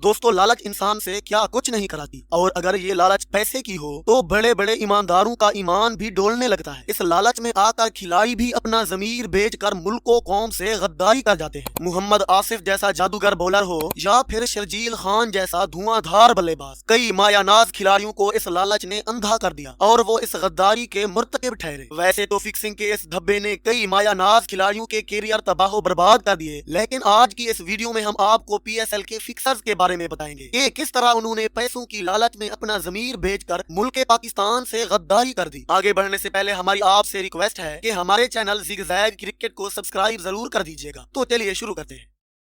दोस्तों लालच इंसान से क्या कुछ नहीं कराती, और अगर ये लालच पैसे की हो तो बड़े बड़े ईमानदारों का ईमान भी डोलने लगता है। इस लालच में आकर खिलाड़ी भी अपना जमीर बेचकर मुल्को कौम से गद्दारी कर जाते हैं। मोहम्मद आसिफ जैसा जादूगर बॉलर हो या फिर शर्जील खान जैसा धुआंधार बल्लेबाज, कई मायानाज खिलाड़ियों को इस लालच ने अंधा कर दिया और वो इस गद्दारी के मुर्तकिब ठहरे। वैसे तो फिक्सिंग के इस धब्बे ने कई मायानाज खिलाड़ियों के कैरियर तबाह बर्बाद कर दिए, लेकिन आज की इस वीडियो में हम आपको PSL के फिक्सर्स के बारे में बताएंगे कि किस तरह उन्होंने पैसों की लालच में अपना जमीर बेचकर मुल्क पाकिस्तान से गद्दारी कर दी। आगे बढ़ने से पहले हमारी आपसे रिक्वेस्ट है कि हमारे चैनल ज़िगज़ैग क्रिकेट को सब्सक्राइब जरूर कर दीजिएगा। तो चलिए शुरू करते हैं।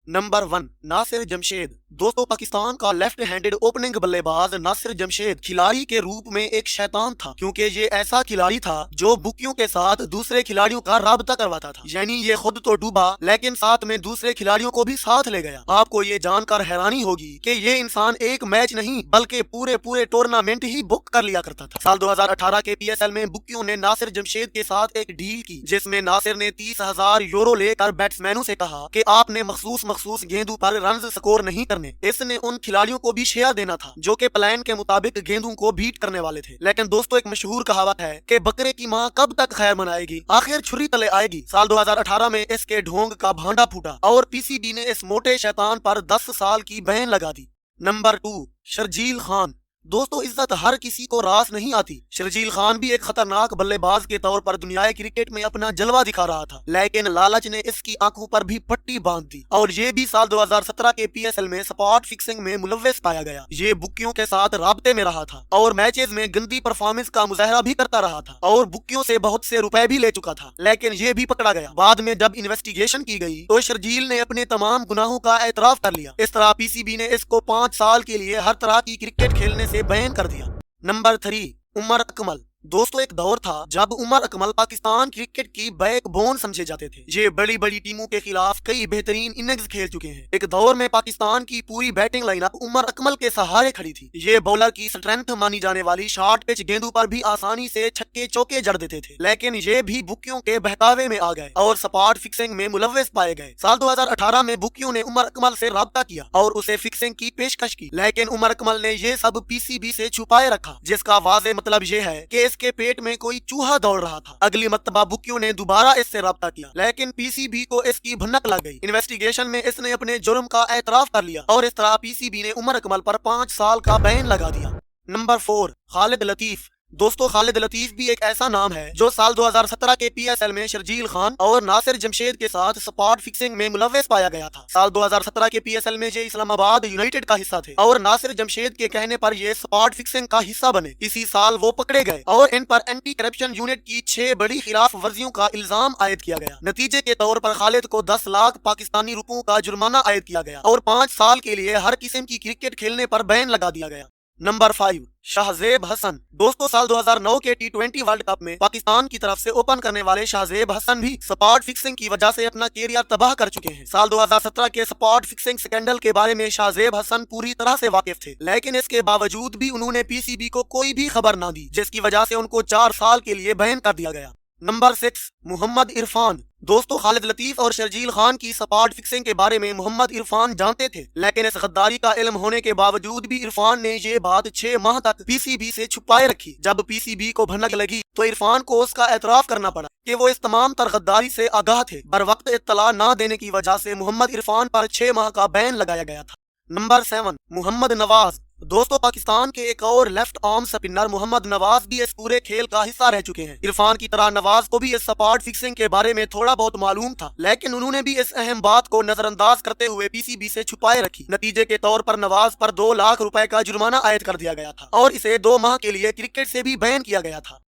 नंबर 1, नासिर जमशेद। दोस्तों पाकिस्तान का लेफ्ट हैंडेड ओपनिंग बल्लेबाज नासिर जमशेद खिलाड़ी के रूप में एक शैतान था, क्योंकि ये ऐसा खिलाड़ी था जो बुकियों के साथ दूसरे खिलाड़ियों का राब्ता करवाता था। यानी ये खुद तो डूबा लेकिन साथ में दूसरे खिलाड़ियों को भी साथ ले गया। आपको ये जानकर हैरानी होगी कि ये इंसान एक मैच नहीं बल्कि पूरे टूर्नामेंट ही बुक कर लिया करता था। साल 2018 के PSL में बुकियों ने नासिर जमशेद के साथ एक डील की, जिसमें नासिर ने 30,000 यूरो लेकर बैट्समैनों से कहा कि आपने मखसूस गेंदों पर रन स्कोर नहीं करने। इसने उन खिलाड़ियों को भी शेयर देना था जो कि प्लान के मुताबिक गेंदों को बीट करने वाले थे। लेकिन दोस्तों एक मशहूर कहावत है कि बकरे की माँ कब तक खैर मनाएगी, आखिर छुरी तले आएगी। साल 2018 में इसके ढोंग का भांडा फूटा और PCB ने इस मोटे शैतान पर 10 साल की बैन लगा दी। नंबर 2, शर्जील खान। दोस्तों इज्जत हर किसी को रास नहीं आती। शर्जील खान भी एक खतरनाक बल्लेबाज के तौर पर दुनियाई क्रिकेट में अपना जलवा दिखा रहा था, लेकिन लालच ने इसकी आंखों पर भी पट्टी बांध दी और ये भी साल 2017 के PSL में स्पॉट फिक्सिंग में मुलव्वस पाया गया। ये बुकियों के साथ राब्ते में रहा था और मैचेस में गंदी परफॉर्मेंस का मुजाहरा भी करता रहा था और बुकियों से बहुत से रुपए भी ले चुका था, लेकिन ये भी पकड़ा गया। बाद में जब इन्वेस्टिगेशन की गई तो शर्जील ने अपने तमाम गुनाहों का एतराफ कर लिया। इस तरह PCB ने इसको 5 साल के लिए हर तरह की क्रिकेट खेलने से बैन कर दिया। नंबर 3, उमर अकमल। दोस्तों एक दौर था जब उमर अकमल पाकिस्तान क्रिकेट की बैकबोन समझे जाते थे। ये बड़ी बड़ी टीमों के खिलाफ कई बेहतरीन इनिंग्स खेल चुके हैं। एक दौर में पाकिस्तान की पूरी बैटिंग लाइनअप उमर अकमल के सहारे खड़ी थी। ये बॉलर की स्ट्रेंथ मानी जाने वाली शॉर्ट पिच गेंदों पर भी आसानी से छक्के चौके जड़ देते थे, लेकिन ये भी बुकियों के बहकावे में आ गए और स्पॉट फिक्सिंग में मुलव्वस पाए गए। साल 2018 में बुकियों ने उमर अकमल से राब्ता किया और उसे फिक्सिंग की पेशकश की, लेकिन उमर अकमल ने ये सब PCB से छुपाए रखा, जिसका वाज़े मतलब ये है कि इसके पेट में कोई चूहा दौड़ रहा था। अगली मर्तबा बुकियों ने दोबारा इससे राब्ता किया, लेकिन PCB को इसकी भनक लग गई। इन्वेस्टिगेशन में इसने अपने जुर्म का एतराफ कर लिया और इस तरह PCB ने उमर अकमल पर 5 साल का बैन लगा दिया। नंबर 4, खालिद लतीफ। दोस्तों खालिद लतीफ भी एक ऐसा नाम है जो साल 2017 के PSL में शर्जील खान और नासिर जमशेद के साथ स्पॉट फिक्सिंग में मुलव्वस पाया गया था। साल 2017 के PSL में ये इस्लामाबाद यूनाइटेड का हिस्सा थे और नासिर जमशेद के कहने पर ये स्पॉट फिक्सिंग का हिस्सा बने। इसी साल वो पकड़े गए और इन पर एंटी करप्शन यूनिट की 6 बड़ी खिलाफ वर्जियों का इल्जाम आयद किया गया। नतीजे के तौर पर खालिद को 10 लाख पाकिस्तानी रुपयों का जुर्माना आयद किया गया और 5 साल के लिए हर किस्म की क्रिकेट खेलने पर बैन लगा दिया गया। नंबर 5, शाहजेब हसन। दोस्तों साल 2009 के T20 वर्ल्ड कप में पाकिस्तान की तरफ से ओपन करने वाले शाहजेब हसन भी स्पॉट फिक्सिंग की वजह से अपना कैरियर तबाह कर चुके हैं। साल 2017 के स्पॉट फिक्सिंग स्कैंडल के बारे में शाहजेब हसन पूरी तरह से वाकिफ थे, लेकिन इसके बावजूद भी उन्होंने PCB को कोई भी खबर ना दी, जिसकी वजह से उनको 4 साल के लिए बैन कर दिया गया। नंबर 6, मोहम्मद इरफान। दोस्तों खालिद लतीफ और शर्जील खान की स्पॉट फिक्सिंग के बारे में मोहम्मद इरफान जानते थे, लेकिन इस गद्दारी का इल्म होने के बावजूद भी इरफान ने ये बात 6 माह तक PCB से छुपाए रखी। जब PCB को भनक लगी तो इरफान को उसका एतराफ करना पड़ा कि वो इस तमाम तर गद्दारी से आगाह थे। बर वक्त इत्तला न देने की वजह से मोहम्मद इरफान पर 6 माह का बैन लगाया गया था। नंबर 7, मोहम्मद नवाज। दोस्तों पाकिस्तान के एक और left arm spinner Mohammad Nawaz भी इस पूरे खेल का हिस्सा रह चुके हैं। इरफान की तरह नवाज को भी इस स्पॉट फिक्सिंग के बारे में थोड़ा बहुत मालूम था, लेकिन उन्होंने भी इस अहम बात को नजरअंदाज करते हुए PCB से छुपाए रखी। नतीजे के तौर पर नवाज पर 2 लाख रुपए का जुर्माना आयद कर दिया गया था और इसे 2 माह के लिए क्रिकेट से भी बैन किया गया था।